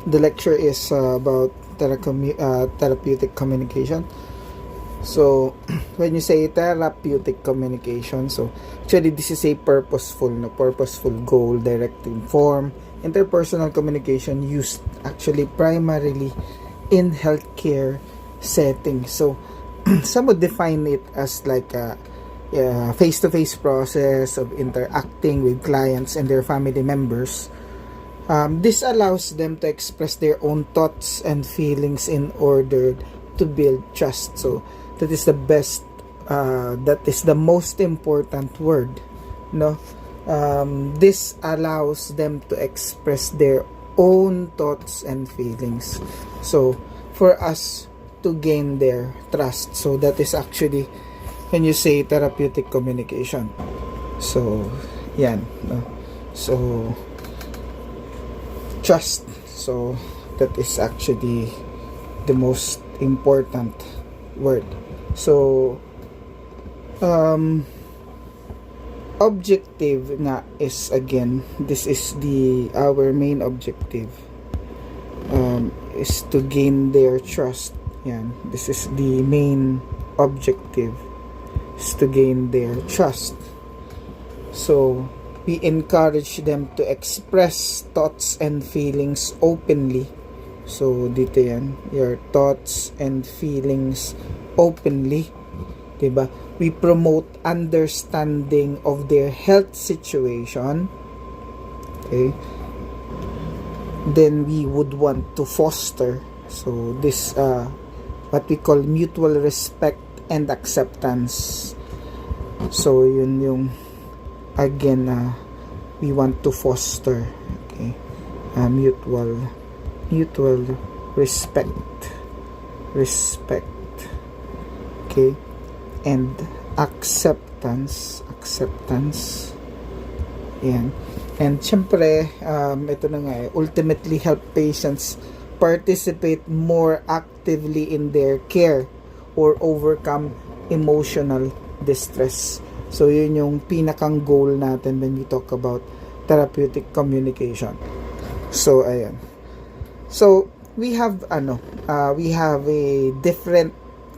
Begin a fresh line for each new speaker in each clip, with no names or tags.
the lecture is about therapeutic communication. So when you say therapeutic communication, so actually this is a purposeful goal directing form interpersonal communication used actually primarily in healthcare settings. So some would define it as like a face-to-face process of interacting with clients and their family members. This allows them to express their own thoughts and feelings in order to build trust. So that is the best, that is the most important word, no? This allows them to express their own thoughts and feelings. So for us to gain their trust, so that is actually when you say therapeutic communication. So yan, no? So trust, so that is actually the most important word. So objective nga is, again, this is our main objective, is to gain their trust. Yan, this is the main objective, is to gain their trust. So we encourage them to express thoughts and feelings openly. So dito yan, your thoughts and feelings openly, diba? We promote understanding of their health situation. Okay, then we would want to foster, so this what we call mutual respect and acceptance. So yun yung, again, we want to foster, okay, mutual respect, okay, and acceptance. Yan. And syempre, ito na nga, ultimately help patients participate more actively in their care or overcome emotional distress. So yun yung pinakang goal natin when we talk about therapeutic communication. So ayan. So we have we have a different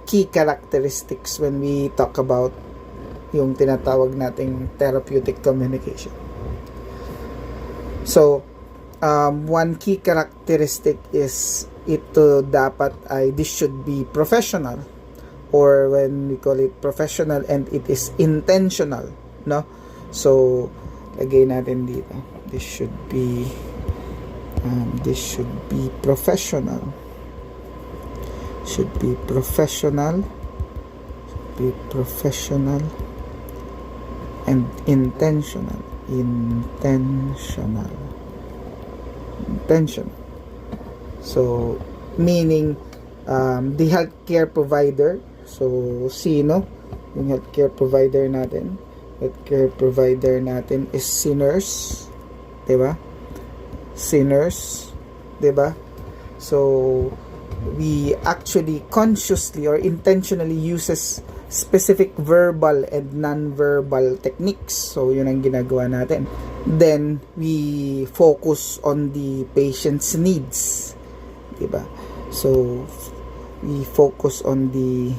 key characteristics when we talk about yung tinatawag nating therapeutic communication. So one key characteristic is this should be professional, or when we call it professional, and it is intentional, no? So lagay natin dito, this should be professional, and intentional. So meaning the healthcare provider, so sino yung healthcare provider natin? Healthcare provider natin is sinners, diba? So we actually consciously or intentionally uses specific verbal and non-verbal techniques. So yun ang ginagawa natin. Then we focus on the patient's needs, diba? So we focus on the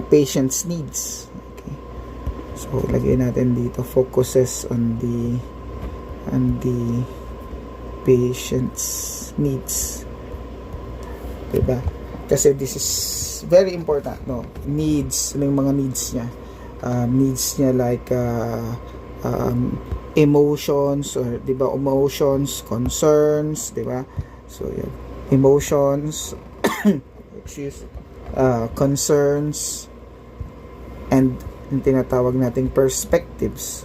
patient's needs. Okay. So lagay natin dito, focuses on the patient's needs, diba? Kasi this is very important, no? Needs, ano yung mga needs niya? Needs niya like emotions, or diba, emotions, concerns, diba? So yun, emotions concerns, and yung tinatawag nating perspectives,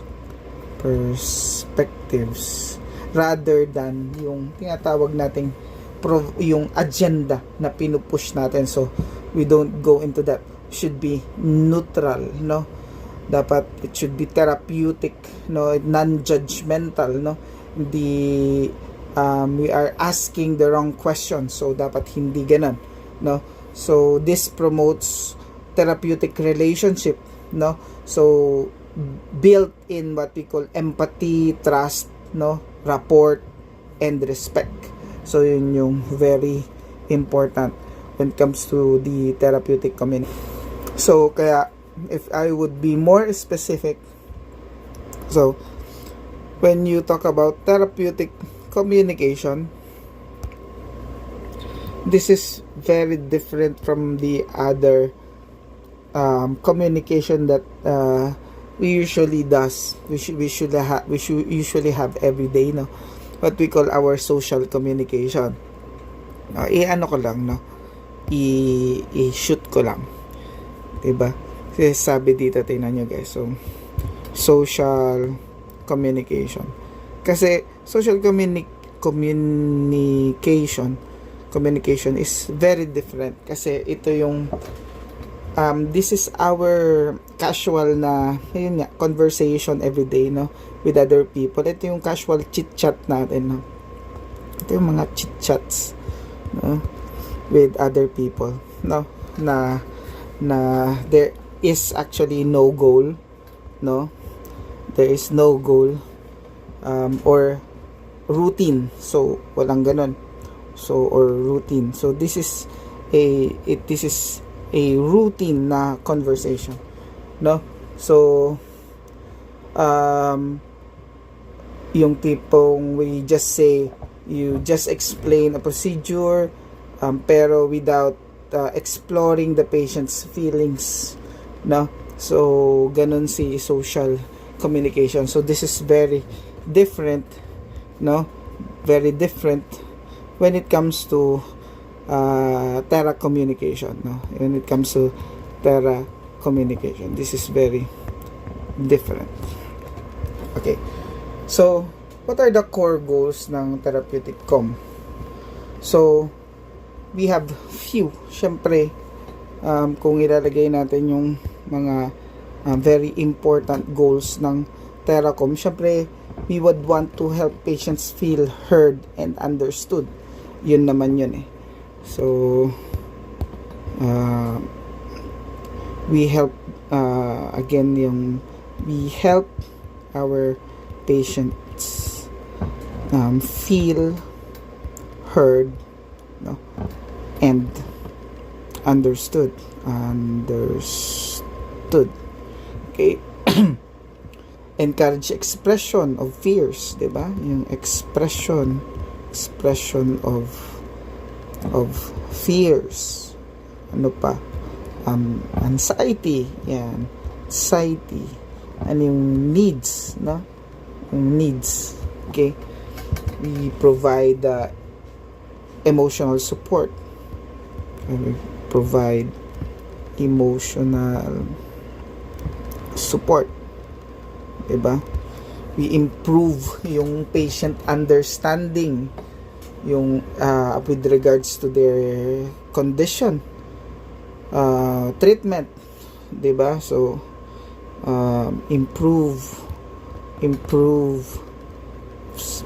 rather than yung tinatawag nating yung agenda na pinupush natin. So we don't go into that. Should be neutral, no? Dapat it should be therapeutic, no? Non-judgmental, no? We are asking the wrong question, so dapat hindi ganun, no? So this promotes therapeutic relationship, no? So built in what we call empathy, trust, no, rapport, and respect. So yun yung very important when it comes to the therapeutic communication. So kaya if I would be more specific, so when you talk about therapeutic communication, this is very different from the other communication that we usually usually have every day, no? What we call our social communication. I-ano ko lang, no? I-shoot ko lang. Diba? Kasi sabi dito, tingnan nyo guys. So, social communication. Kasi, social communication is very different. Kasi, ito yung this is our casual na, yun nga, conversation every day, no? With other people. Ito yung casual chit-chat natin, no? Ito yung mga chit-chats, no? With other people, no? Na there is actually no goal, no? There is no goal or routine. So walang ganon. So or routine. So this is a routine na conversation, no? So yung tipong we just say, you just explain a procedure pero without exploring the patient's feelings, no? So ganun si social communication. So this is very different, no? Very different when it comes to communication, no? When it comes to communication, this is very different. Okay, so what are the core goals ng therapeutic com? So we have few, syempre, kung ilalagay natin yung mga very important goals ng Theracom, syempre we would want to help patients feel heard and understood. Yun naman yun eh. So we help again yung we help our patients feel heard, no? And understood. Okay. Encourage expression of fears, diba? Yung expression of fears. Ano pa? Anxiety, yan. Anxiety. Ano yung needs, no? Yung needs. Okay? We provide emotional support. We provide emotional support. Diba? We improve yung patient understanding yung with regards to their condition. Treatment. Diba? So, improve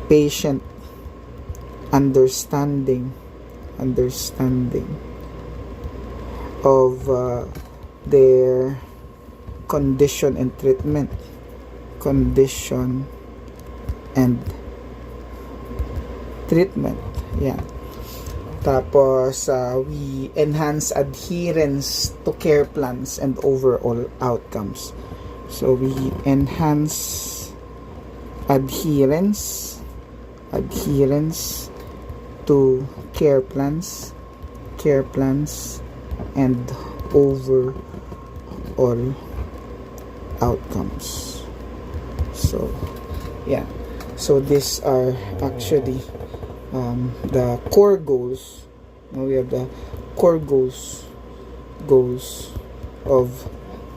patient understanding of their condition and treatment. Condition and treatment. Yeah. Tapos we enhance adherence to care plans and overall outcomes. So we enhance adherence to care plans and overall outcomes. So yeah, so these are actually the core goals. Now we have the core goals of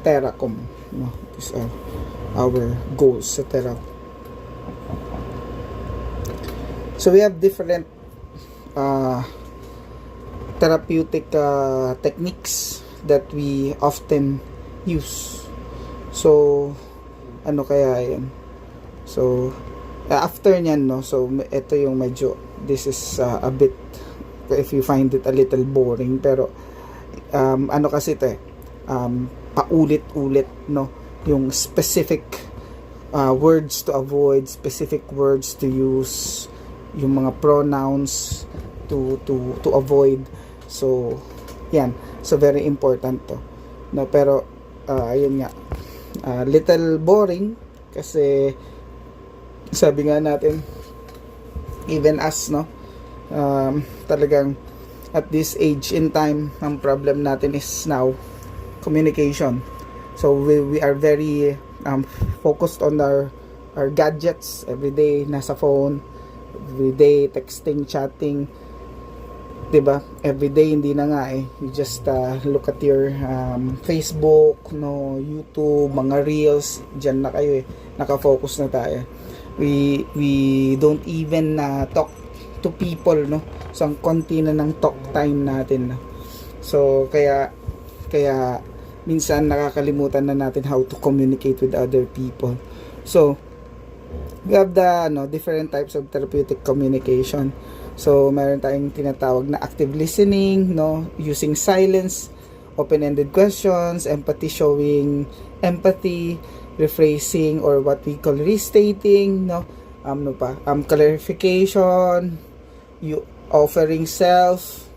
Theracom. No, these are our goals sa Theracom. So we have different therapeutic techniques that we often use. So ano kaya yan? So after nyan, no, so ito yung medyo, this is a bit, if you find it a little boring, pero ano kasi ito paulit-ulit, no, yung specific words to avoid, specific words to use, yung mga pronouns, to avoid. So yan, so very important to, no? Pero ayun nga, little boring kasi sabi nga natin, even us, no, talagang at this age in time, ang problem natin is now communication. So we are very focused on our gadgets every day, nasa phone every day, texting, chatting, 'di ba? Every day hindi na nga you just look at your Facebook, no, YouTube, mga reels, diyan na kayo naka-focus na tayo. We don't even talk to people, no. So ang konti na ng talk time natin, no? So kaya minsan nakakalimutan na natin how to communicate with other people. So we have the different types of therapeutic communication. So meron tayong tinatawag na active listening, no, using silence, open-ended questions, showing empathy, rephrasing or what we call restating, no, clarification, you offering self,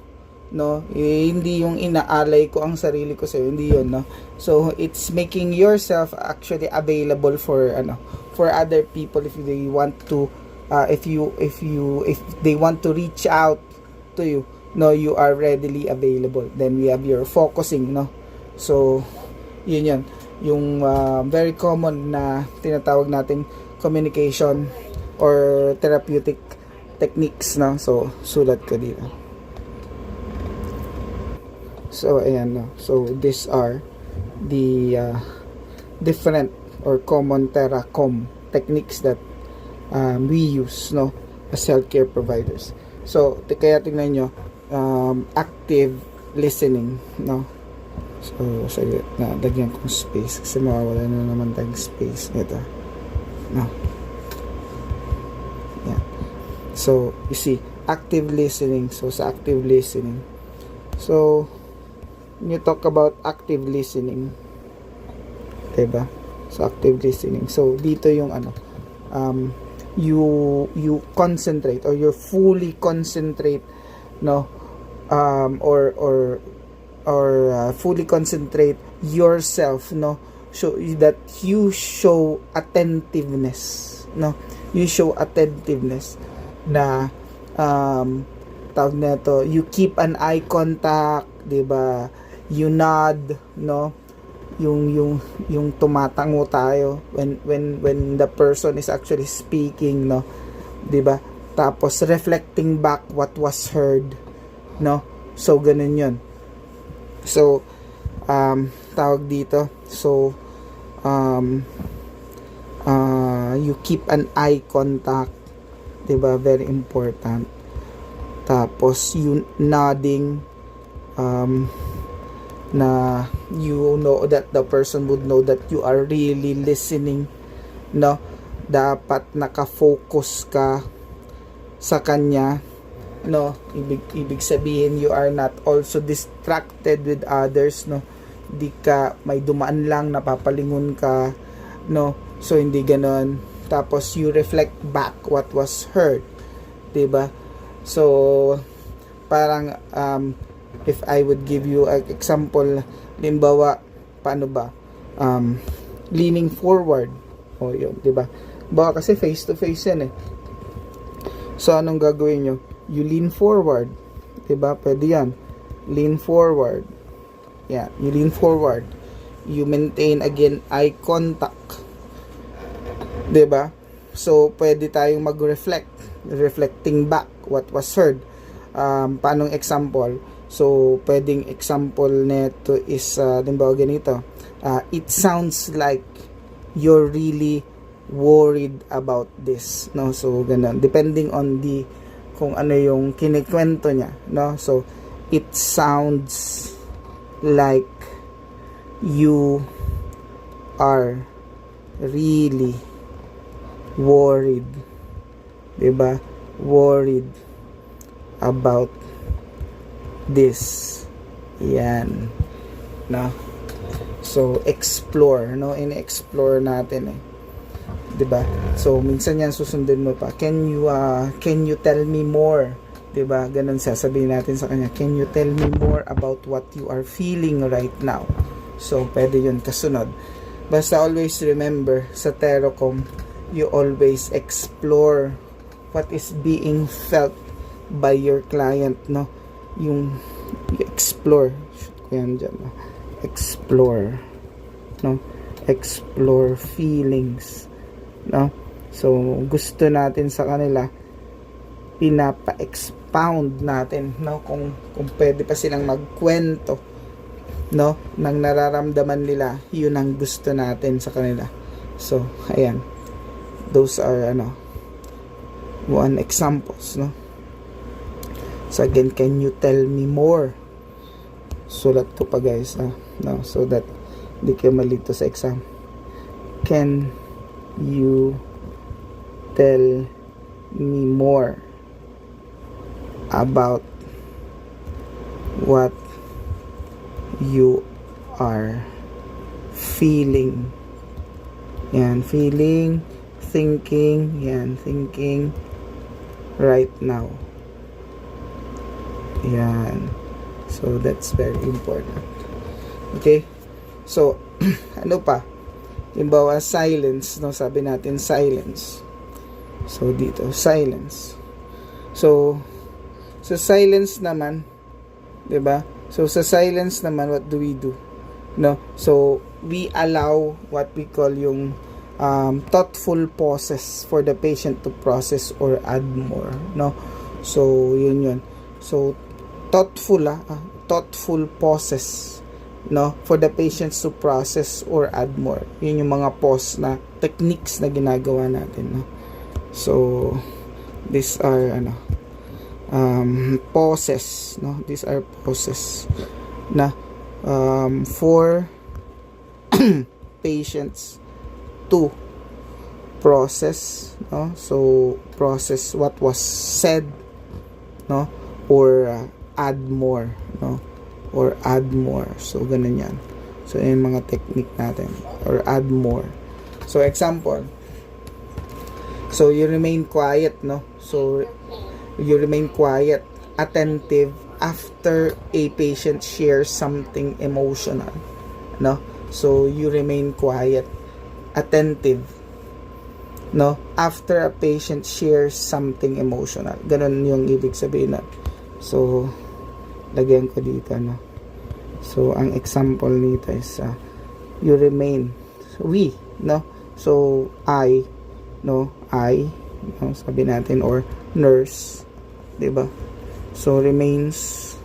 no, hindi yung inaalay ko ang sarili ko sa hindi yun, no. So it's making yourself actually available for other people if they want to if they want to reach out to you, no, you are readily available. Then we have your focusing, no. So yun yung very common na tinatawag nating communication or therapeutic techniques, no. So sulat ko dito. So ayan, no. So these are the different or common theracom techniques that we use, no, as healthcare providers. So kaya tingnan nyo, active listening, no. So sige, dagyan kong space kasi mawawala na naman tayong space ito, no. Yeah. So you see, active listening. So sa active listening, so when you talk about active listening, diba? So active listening, so dito yung you concentrate or you fully concentrate, no, or fully concentrate yourself, no, so that you show attentiveness, no, you show attentiveness na tawag na to, you keep an eye contact, diba, you nod, no, yung tumatango tayo when the person is actually speaking, no, 'di ba? Tapos reflecting back what was heard, no. So ganun 'yun. So tawag dito, so you keep an eye contact, 'di ba? Very important. Tapos you nodding, na you know that the person would know that you are really listening, no. Dapat nakafocus ka sa kanya, no. Ibig sabihin you are not also distracted with others, no. Di ka may dumaan lang napapalingon ka, no. So hindi ganon. Tapos you reflect back what was heard, 'di ba? So parang if I would give you an example, limbawa, paano ba? Leaning forward. O yun, di ba? Baka kasi face to face yan So anong gagawin nyo? You lean forward. Di ba? Pwede yan. Lean forward. Yeah, you lean forward. You maintain again eye contact. Di ba? So pwede tayong mag-reflect. Reflecting back what was heard. Paanong example? So, pwedeng example nito is, limbawa ganito, it sounds like you're really worried about this, no? So, ganun. Depending on kung ano yung kinikwento niya, no? So, it sounds like you are really worried, diba? Worried about this. Yan, no? So explore, no, in-explore natin 'di ba? So minsan yan susundin mo pa, can you tell me more, 'Diba? Ganun sasabihin natin sa kanya, can you tell me more about what you are feeling right now? So, pwede yun kasunod. Basta always remember, sa Theracom, you always explore what is being felt by your client, no? Yung explore. Shoot ko yan dyan, no? Explore. No? Explore feelings. No? So, gusto natin sa kanila, pinapa-expound natin, no? Kung pwede pa silang magkwento, no, ng nararamdaman nila, yun ang gusto natin sa kanila. So, ayan. Those are, one examples, no? So, again, can you tell me more? Sulat ko pa, guys, no? So that hindi kayo malito sa exam. Can you tell me more about what you are feeling? Yan, feeling, thinking, yan, thinking right now. Yan. So, that's very important. Okay? So, ano pa? Halimbawa, silence, no? Sabi natin, silence. So, dito, silence. So, sa silence naman, 'di ba? So, sa silence naman, what do we do? No? So, we allow what we call yung thoughtful pauses for the patient to process or add more. No? So, yun. So, thoughtful pauses, no? For the patients to process or add more. Yun yung mga pause na techniques na ginagawa natin. No? So, these are, pauses, no? These are pauses na for patients to process, no? So process what was said, no? Or add more, no? Or add more. So ganun yan. So yung mga technique natin, or add more. So example, so you remain quiet, no? So you remain quiet, attentive after a patient shares something emotional, no? So you remain quiet, attentive, no? After a patient shares something emotional. Ganun yung ibig sabihin na. So lagyan ko dito, no? So ang example nito is you remain, so, we, no? So I, no? Sabi natin, or nurse, 'di ba? So remains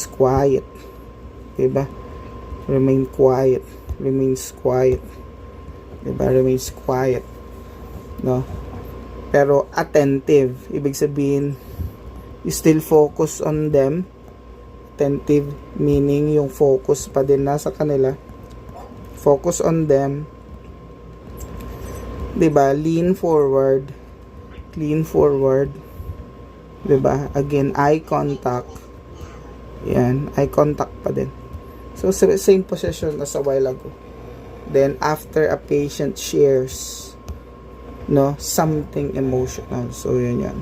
quiet, 'di ba? Remains quiet, 'di ba? Remains quiet, no? Pero attentive, ibig sabihin you still focus on them. Attentive meaning yung focus pa din nasa kanila, focus on them, 'di ba? Lean forward, 'di ba? Again, eye contact. Yan, eye contact pa din. So same position as a while ago. Then after a patient shares, no, something emotional. So yun yan.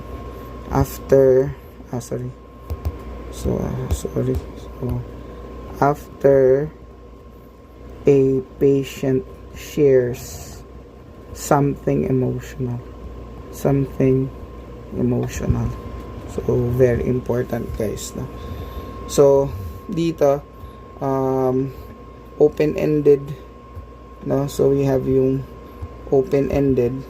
After So after a patient shares something emotional. So very important, guys, no? So dito open-ended, no? So we have yung open-ended.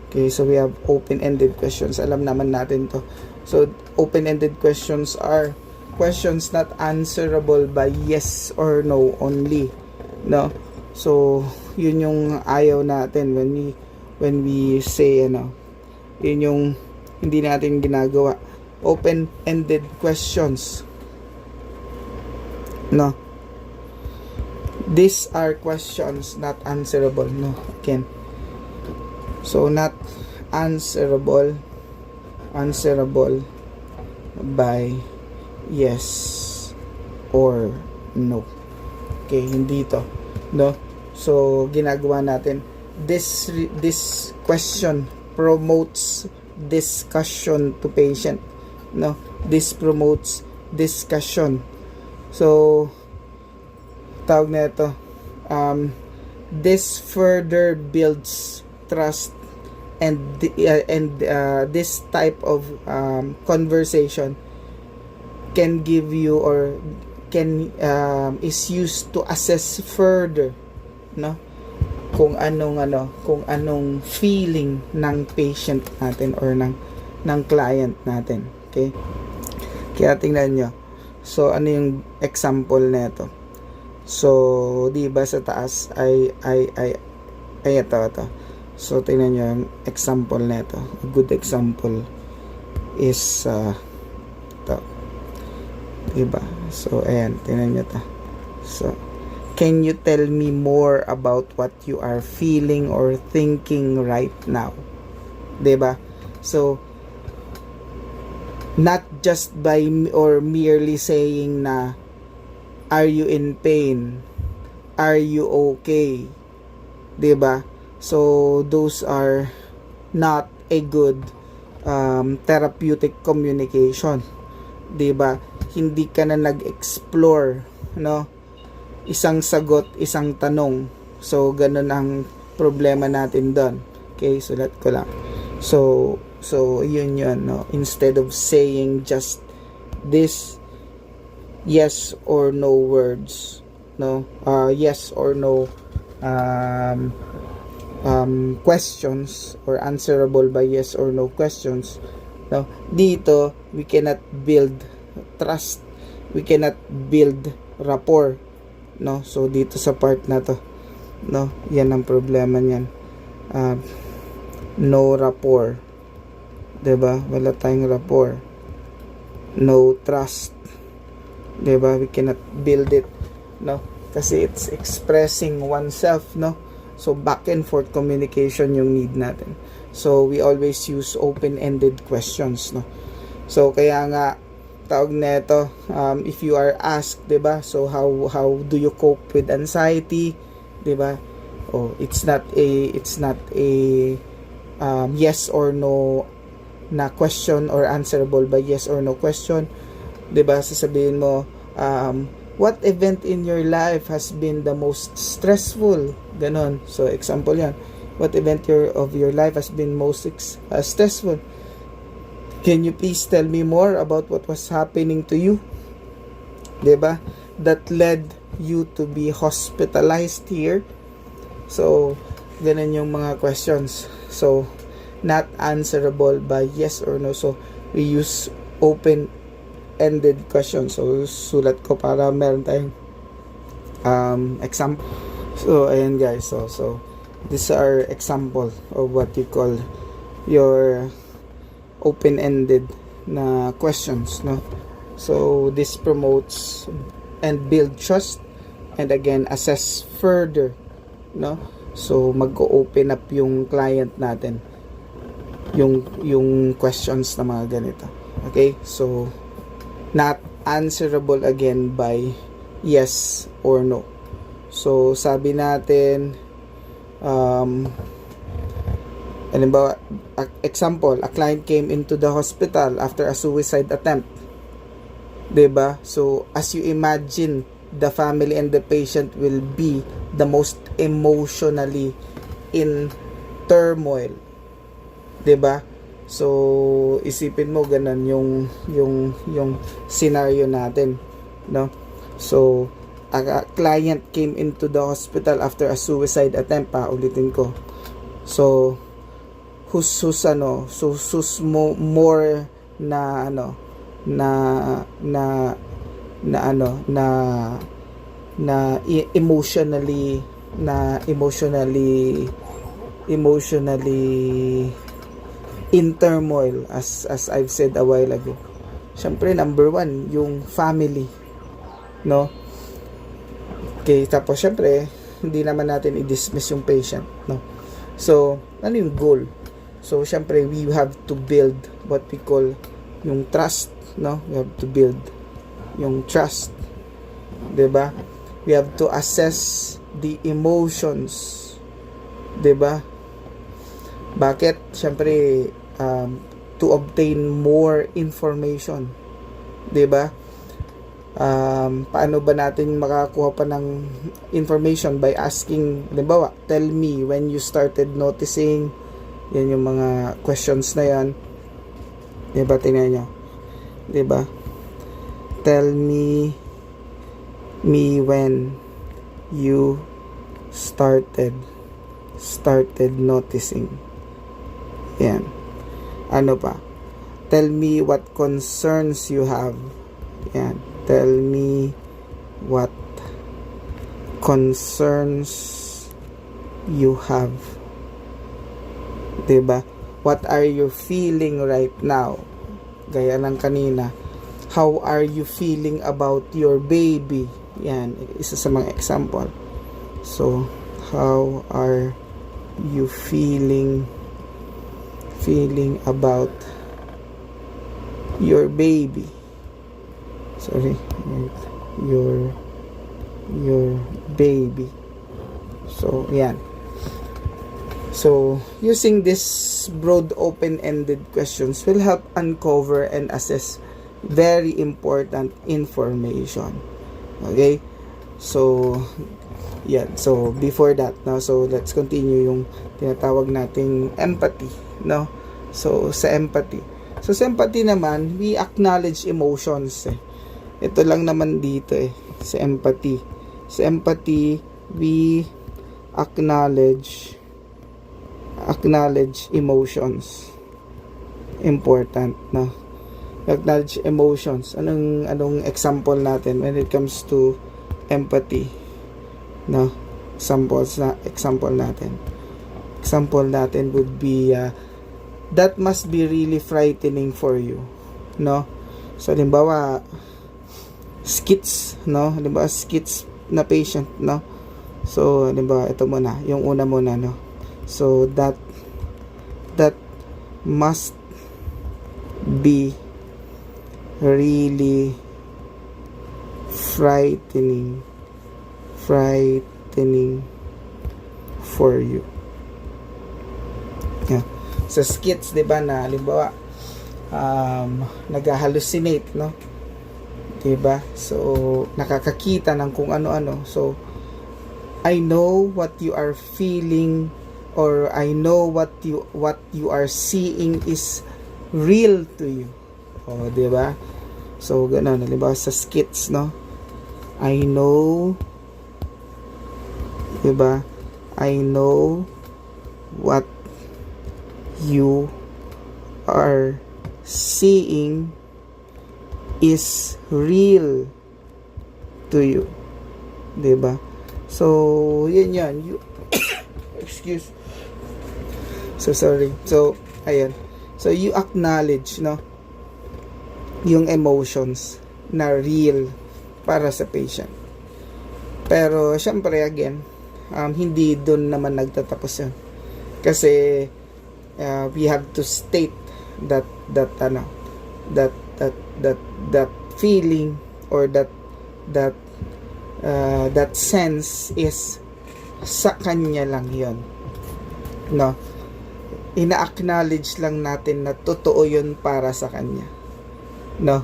Okay, so we have open-ended questions. Alam naman natin to. So open-ended questions are questions not answerable by yes or no only, no? So yun yung ayaw natin when we say, yun yung hindi natin ginagawa. Open-ended questions, no? These are questions not answerable, no? Again, so not answerable by yes or no. Okay, hindi to, no? So ginagawa natin, this question promotes discussion to patient, no? This promotes discussion. So tawag na ito, this further builds trust, and this type of conversation can give you, or can is used to assess further, no, kung anong feeling ng patient natin or ng client natin. Okay, kaya tingnan nyo. So ano yung example nito? So di ba sa taas ay ito. So tingnan nyo yung example nito. A good example is ito. Diba? So ayan, tingnan nyo to. So, can you tell me more about what you are feeling or thinking right now? Diba? So, not just by or merely saying na, are you in pain? Are you okay? Diba? So, those are not a good therapeutic communication. Diba? Hindi ka na nag-explore, no? Isang sagot, isang tanong. So, ganun ang problema natin doon. Okay, sulat ko lang. So yun, no? Instead of saying just this yes or no words, no? Yes or no questions, or answerable by yes or no questions, no? Dito, we cannot build trust, we cannot build rapport, no? So dito sa part na to, no, yan ang problema niyan. No rapport, diba? Wala tayong rapport, no trust, diba? We cannot build it, no, kasi it's expressing oneself, no? So back and forth communication yung need natin. So we always use open-ended questions, no? So kaya nga tawag nito, if you are asked, 'di ba? So how do you cope with anxiety, 'di ba? Oh, it's not a yes or no na question, or answerable by yes or no question, 'di ba? Sasabihin mo, what event in your life has been the most stressful? Ganon. So example 'yan. What event of your life has been most stressful? Can you please tell me more about what was happening to you? Diba? That led you to be hospitalized here. So, ganun yung mga questions. So, not answerable by yes or no. So, we use open-ended questions. So, sulat ko para meron tayong example. So, ayan guys. So, these are example of what you call your open-ended na questions, no? So this promotes and build trust, and again assess further, no? So mag-open up yung client natin yung questions na mga ganito. Okay? So not answerable again by yes or no. So sabi natin halimbawa, example, a client came into the hospital after a suicide attempt. 'Di ba? So, as you imagine, the family and the patient will be the most emotionally in turmoil. 'Di ba? So, isipin mo ganun yung scenario natin, no? So, a client came into the hospital after a suicide attempt, ulitin ko. So, who's more na emotionally in turmoil, as I've said a while ago. Syempre number one yung family, no? Okay, tapos syempre hindi naman natin i-dismiss yung patient, no? So ano yung goal? So, syempre, we have to build what we call yung trust, no? We have to build yung trust. 'Di ba? We have to assess the emotions. 'Di ba? Bakit? Syempre, to obtain more information, 'di ba? Paano ba natin makakuha pa ng information? By asking, halimbawa, tell me when you started noticing. Yan yung mga questions na yan, 'di ba? Tingnan nyo, 'di ba? Tell me when you started noticing. Yan. Ano pa? Tell me what concerns you have. Yan. Tell me what concerns you have. 'Di ba? What are you feeling right now? Gaya ng kanina. How are you feeling about your baby? Yan, isa sa mga example. So, how are you feeling about your baby? Sorry, your baby. So, yan. So, using this broad open-ended questions will help uncover and assess very important information. Okay? So, yan. So, before that, no? So, let's continue yung tinatawag nating empathy, no? So, sa empathy. So, sa empathy naman, we acknowledge emotions, eh. Ito lang naman dito, eh. Sa empathy. Sa empathy, we acknowledge emotions. Important, no? Acknowledge emotions. Anong example natin when it comes to empathy? No? Example natin would be that must be really frightening for you, no? So halimbawa skits, no? Halimbawa skits na patient, no? So halimbawa ito muna, yung una muna, no? So that must be really frightening for you. Yeah. Sa skits, 'di ba, na halimbawa nag-hallucinate, no? 'Di ba? So nakakakita ng kung ano-ano. So I know what you are feeling, or I know what you are seeing is real to you. Oh, 'di ba? So ganun, halimbawa sa skits, no? I know, 'di ba? I know what you are seeing is real to you. 'Di ba? So, yun. You excuse. So sorry. So, ayan. So you acknowledge, no, yung emotions na real para sa patient. Pero syempre again, hindi doon naman nagtatapos yun. Kasi we have to state that feeling, or that sense is sa kanya lang yon, no? Ina-acknowledge lang natin na totoo yun para sa kanya, no?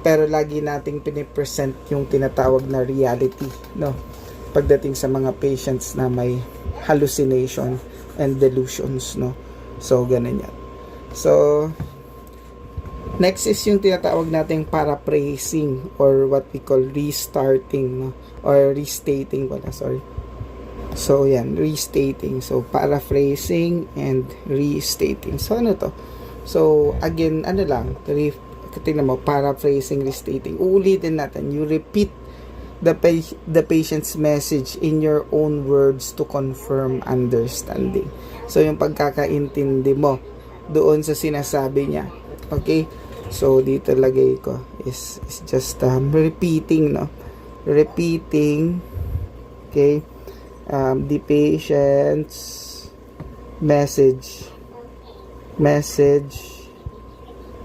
Pero lagi nating pinipresent yung tinatawag na reality, no, pagdating sa mga patients na may hallucination and delusions, no? So ganun yan. So next is yung tinatawag nating paraphrasing, or what we call restarting, no? Or restating pala, sorry. So yan, restating. So paraphrasing and restating. So ano to? So again, ano lang, tingnan mo, paraphrasing, restating. Uulitin natin. You repeat the patient's message in your own words to confirm understanding. So yung pagkakaintindi mo doon sa sinasabi niya. Okay? So dito lagay ko is just repeating, no? Repeating, okay, the patient's message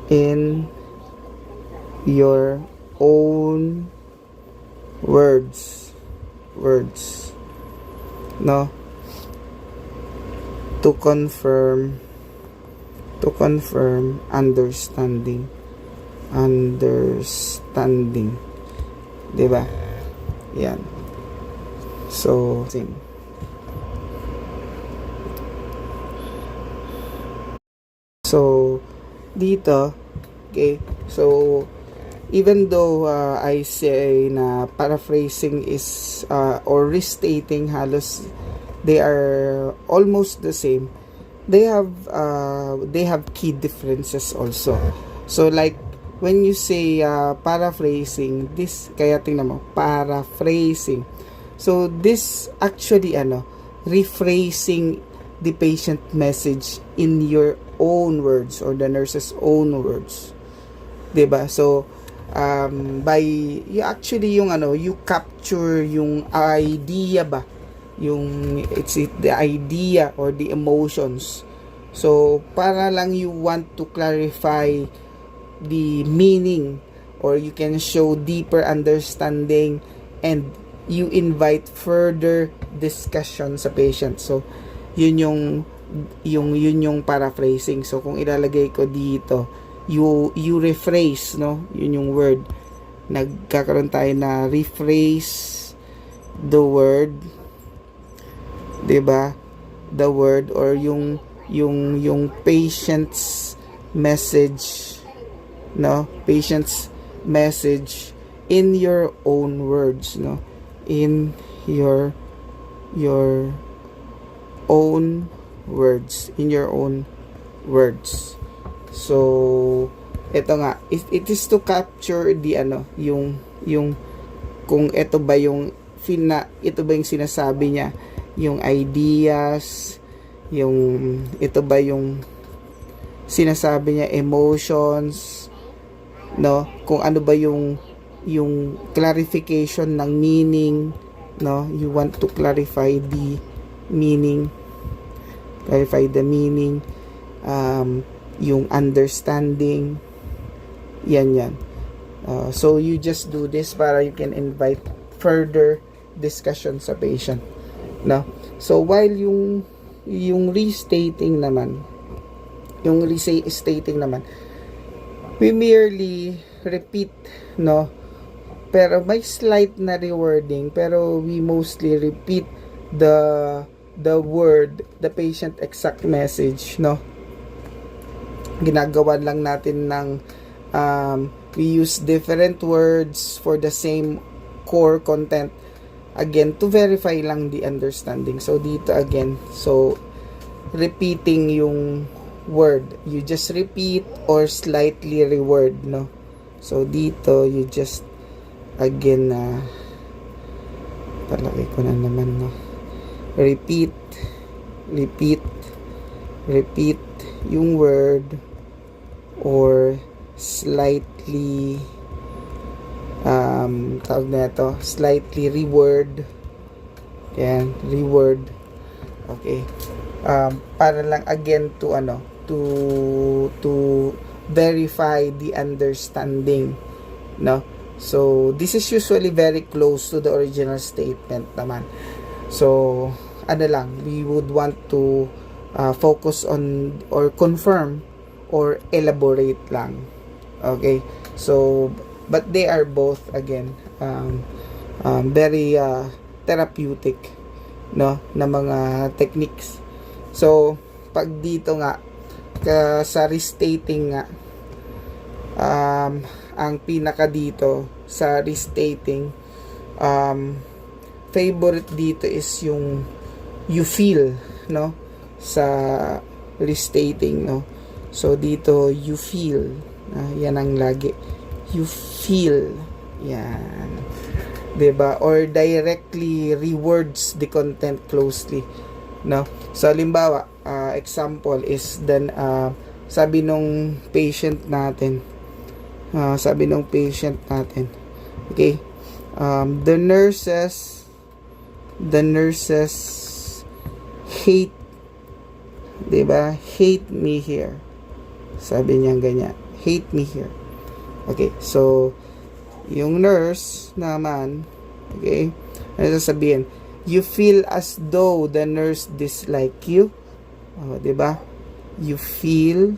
in your own words, no, to confirm To confirm understanding. Understanding. Diba? Yan. So, same. So, dito, okay, so, even though I say na paraphrasing is, or restating, halos, they are almost the same, they have key differences also. So, like, when you say paraphrasing, this, kaya tingnan mo, paraphrasing. So, this actually, rephrasing the patient message in your own words or the nurse's own words. 'Di ba? So, by you actually you capture yung idea ba? Yung the idea or the emotions. So, para lang you want to clarify the meaning or you can show deeper understanding and you invite further discussion sa patient. So, yun yung paraphrasing. So kung ilalagay ko dito, you rephrase, no, yun yung word, nagkakaroon tayo na rephrase the word, 'di ba, the word or yung patient's message, no, patient's message in your own words, no, in your own words, in your own words. So ito nga, it is to capture the yung kung ito ba yung sinasabi niya, yung ideas, yung ito ba yung sinasabi niya, emotions, no, kung ano ba yung clarification ng meaning, no, you want to clarify the meaning, yung understanding, yan. So you just do this para you can invite further discussion sa patient, no? So while yung restating naman, we merely repeat, no, pero may slight na rewording, pero we mostly repeat the word, the patient exact message, no. Ginagawa lang natin ng we use different words for the same core content, again to verify lang the understanding. So dito again, so repeating yung word, you just repeat or slightly reword, no. So dito you just again palaki ko na naman, no, repeat yung word or slightly tawag na ito, slightly reword, yan, reword, okay, para lang again to verify the understanding, no. So this is usually very close to the original statement naman. So we would want to focus on or confirm or elaborate lang, okay. So but they are both again very therapeutic, no, na mga techniques. So pag dito nga sa restating nga, ang pinaka dito sa restating, favorite dito is yung you feel, no, sa restating, no. So dito you feel, yan ang lagi, you feel, yan, 'di ba, or directly rewords the content closely, no. So halimbawa, example is then sabi nung patient natin, okay, the nurses hate, 'di ba, hate me here, sabi niya ganyan, hate me here. Okay, so yung nurse naman, okay, ano sasabihin, you feel as though the nurse dislike you, 'di ba, you feel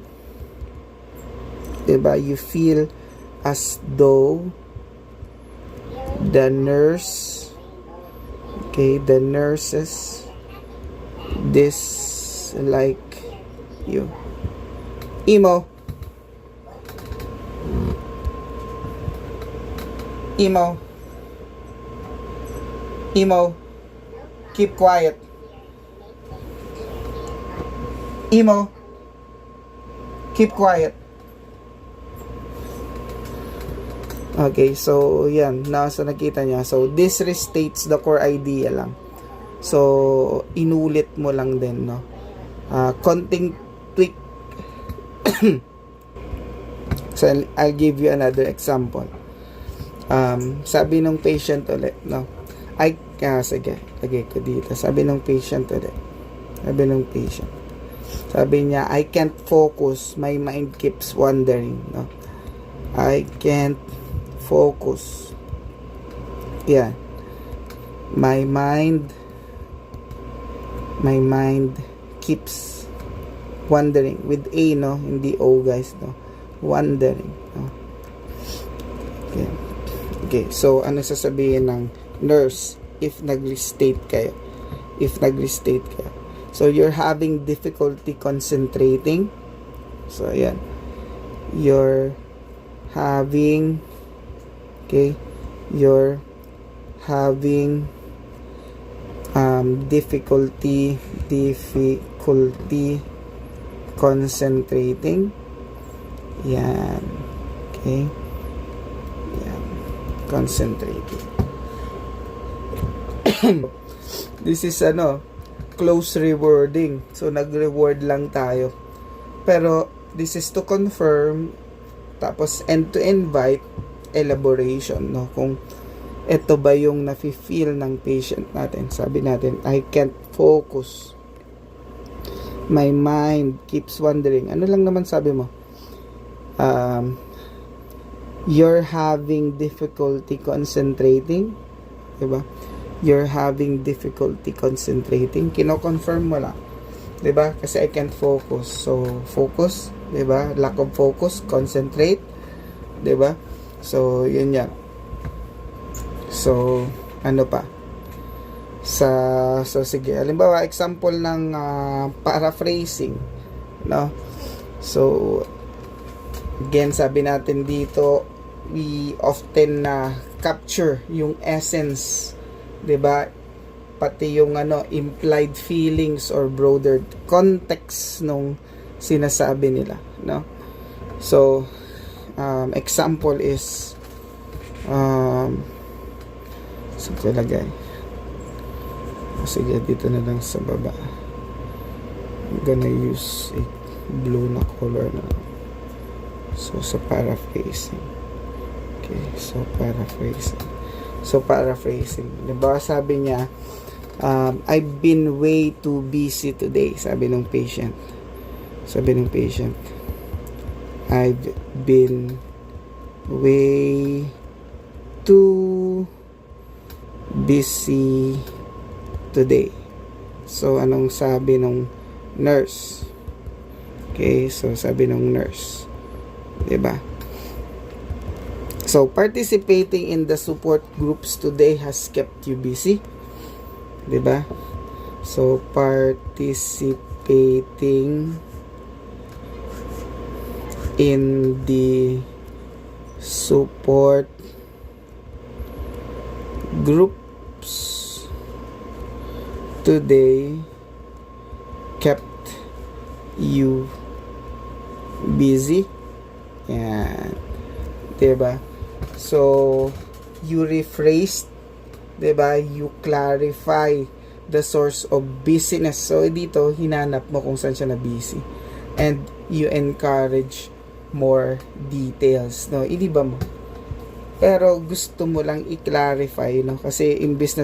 Diba? You feel as though the nurse, okay, the nurses dislike you. Emo. Emo. Emo. Keep quiet. Emo. Keep quiet. Okay, so yan, nasa nakita niya. So this restates the core idea lang. So inulit mo lang din, no. Konting tweak. So I'll give you another example. Sabi ng patient ulit, no. Sige, lagay ko dito. Sabi ng patient ulit. Sabi niya, I can't focus. My mind keeps wandering, no. I can't focus. Yeah. My mind keeps wandering. With A, no? Hindi O, guys, no? Wandering, no? Okay. Okay, so ano sasabihin ng nurse if nag-restate kayo? So, you're having difficulty concentrating. So, ayan. You're having difficulty concentrating. Yan. Okay. Yan. Concentrating. This is close rewarding. So, nag-reward lang tayo. Pero, this is to confirm. Tapos, and to invite elaboration, no? Kung ito ba yung nafe-feel ng patient natin. Sabi natin, I can't focus. My mind keeps wandering. Ano lang naman sabi mo? You're having difficulty concentrating. Diba? You're having difficulty concentrating. Kino-confirm mo lang. Diba? Kasi I can't focus. So, focus. Diba? Lack of focus. Concentrate. Diba? So, yun yan. So, ano pa? So sige. Halimbawa, example ng paraphrasing. No? So, again, sabi natin dito, we often capture yung essence. Diba? Pati yung implied feelings or broader context nung sinasabi nila, no? So, example is so lagay. Sige, dito na lang sa baba. I'm gonna use a blue na color na. So, sa paraphrasing. Okay, so paraphrasing. Diba, sabi niya, I've been way too busy today. Sabi ng patient. I've been way too busy today. So, anong sabi ng nurse? Okay, so sabi ng nurse. Diba? So, participating in the support groups today has kept you busy. Diba? So, participating in the support groups today kept you busy. Yan. Diba? So, you rephrased, diba? You clarify the source of busyness. So, dito, hinanap mo kung saan siya na busy. And you encourage more details, no? Iniba mo. Pero, gusto mo lang i-clarify, no? Kasi, imbis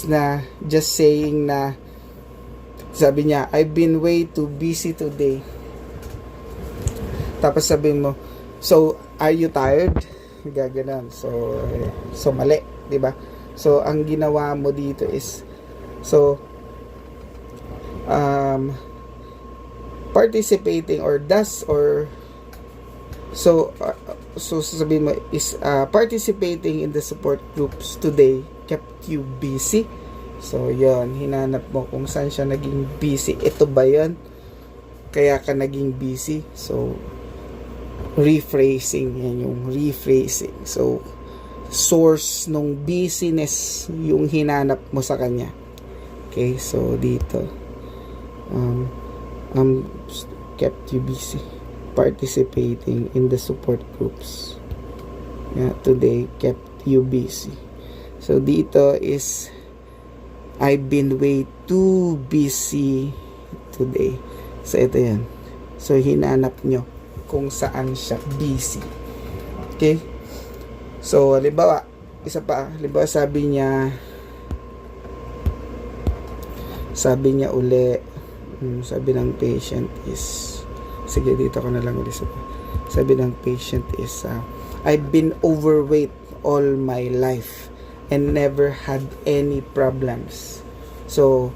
na just saying na, sabi niya, I've been way too busy today. Tapos sabihin mo, so, are you tired? Gaganon. So mali, di ba? So, ang ginawa mo dito is, so, participating or So sasabihin mo is participating in the support groups today kept you busy. So yon, hinanap mo kung saan siya naging busy. Ito ba yon? Kaya ka naging busy. So rephrasing, yan yung rephrasing. So source nung busyness yung hinanap mo sa kanya. Okay, so dito kept you busy participating in the support groups. Yeah, today kept you busy. So dito is I've been way too busy today. So ito yan. So hinanap nyo kung saan siya busy. Okay? So halimbawa, isa pa, halimbawa sabi niya uli, sabi ng patient is, sige dito ko na lang ulit. Sabi ng patient is I've been overweight all my life and never had any problems. So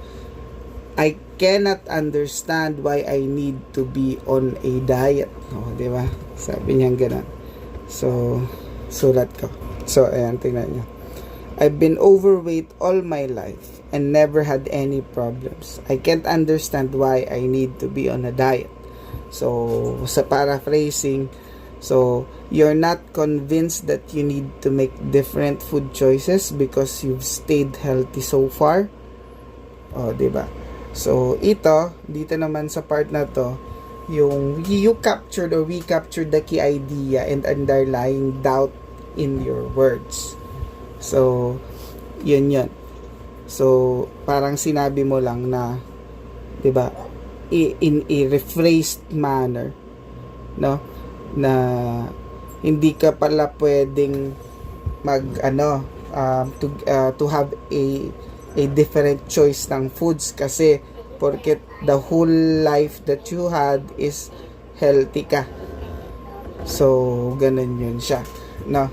I cannot understand why I need to be on a diet. Di ba? Sabi niya gano'n. So sulat ko. So ayan, tingnan niyo. I've been overweight all my life and never had any problems. I can't understand why I need to be on a diet. So, sa paraphrasing, so, you're not convinced that you need to make different food choices because you've stayed healthy so far. Diba? So, dito naman sa part na to, yung you captured or we captured the key idea and underlying doubt in your words. So, yun. So, parang sinabi mo lang na, diba, in a rephrased manner, no, na hindi ka pala pwedeng to have a different choice ng foods kasi porket the whole life that you had is healthy ka. So ganun yun siya, no.